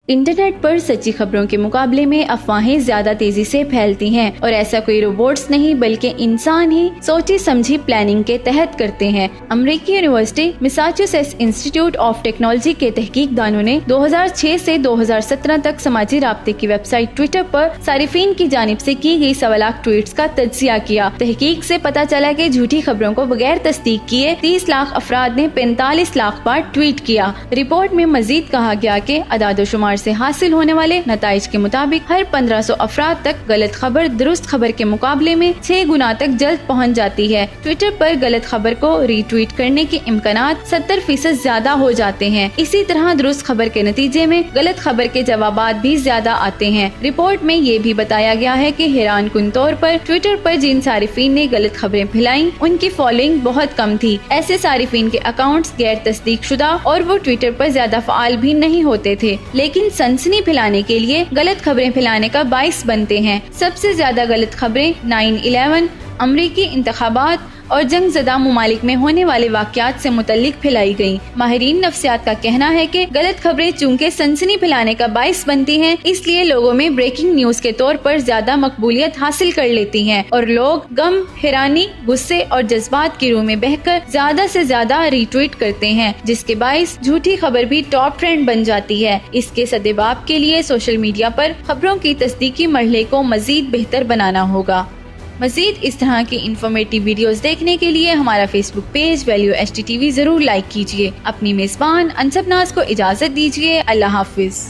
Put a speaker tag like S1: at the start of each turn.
S1: Internet पर सच्ची खबरों के मुकाबले में अफवाहें ज्यादा तेजी से फैलती हैं और ऐसा कोई रोबोट्स नहीं बल्कि इंसान ही सोची समझी प्लानिंग के तहत करते हैं। अमेरिकी university Massachusetts institute of technology के तहकीकदानों ने 2006 से 2017 तक समाजी राब्ते की वेबसाइट ट्विटर पर सारिफीन की जानिब से की गई 1.25 लाख ट्वीट्स का तज्जिया किया। तहकीक से पता चला कि झूठी खबरों को बगैर तस्दीक किए 30 लाख अफराद ने 45 लाख बार ट्वीट किया। रिपोर्ट में मजीद कहा गया कि अदादोशुमार से हासिल होने वाले नताइज के मुताबिक हर 1500 अफराद तक गलत खबर दुरुस्त खबर के मुकाबले में 6 गुना तक जल्द पहुंच जाती है। ट्विटर पर गलत खबर को रीट्वीट करने के इम्कानात 70% ज्यादा हो जाते हैं। इसी तरह दुरुस्त खबर के नतीजे में गलत खबर के जवाबात भी ज्यादा आते हैं। रिपोर्ट में ये भी बताया गया है कि हैरान कुन तौर पर ट्विटर पर जिन सारिफीन ने गलत खबरें फैलाई उनकी फॉलोइंग बहुत कम थी। ऐसे सारिफीन के अकाउंट्स गैर तस्दीक शुदा और वो ट्विटर पर ज्यादा फाल भी नहीं होते थे, लेकिन सनसनी फैलाने के लिए गलत खबरें फैलाने का बाइस बनते हैं। सबसे ज्यादा गलत खबरें 9/11, अमरीकी इंतखाबात और जंगज़दा मुमालिक में होने वाले वाक़यात से मुतल्लिक फैलाई गयी। माहिरीन नफ्सियात का कहना है कि गलत खबरें चूँकि सनसनी फैलाने का बाइस बनती हैं, इसलिए लोगों में ब्रेकिंग न्यूज के तौर पर ज्यादा मकबूलियत हासिल कर लेती हैं और लोग गम, हैरानी, गुस्से और जज्बात की रूह में बहकर ज्यादा से ज्यादा रीट्वीट करते हैं, जिसके बाइस झूठी खबर भी टॉप ट्रेंड बन जाती है। इसके सदेबाप के लिए सोशल मीडिया पर खबरों की तस्दीकी मरहले को मजीद बेहतर बनाना होगा। मजीद इस तरह की इंफॉर्मेटिव वीडियोस देखने के लिए हमारा Facebook page value HT TV जरूर लाइक कीजिए। अपनी मेजबान अनसब नाज को इजाजत दीजिए। अल्लाह हाफिज।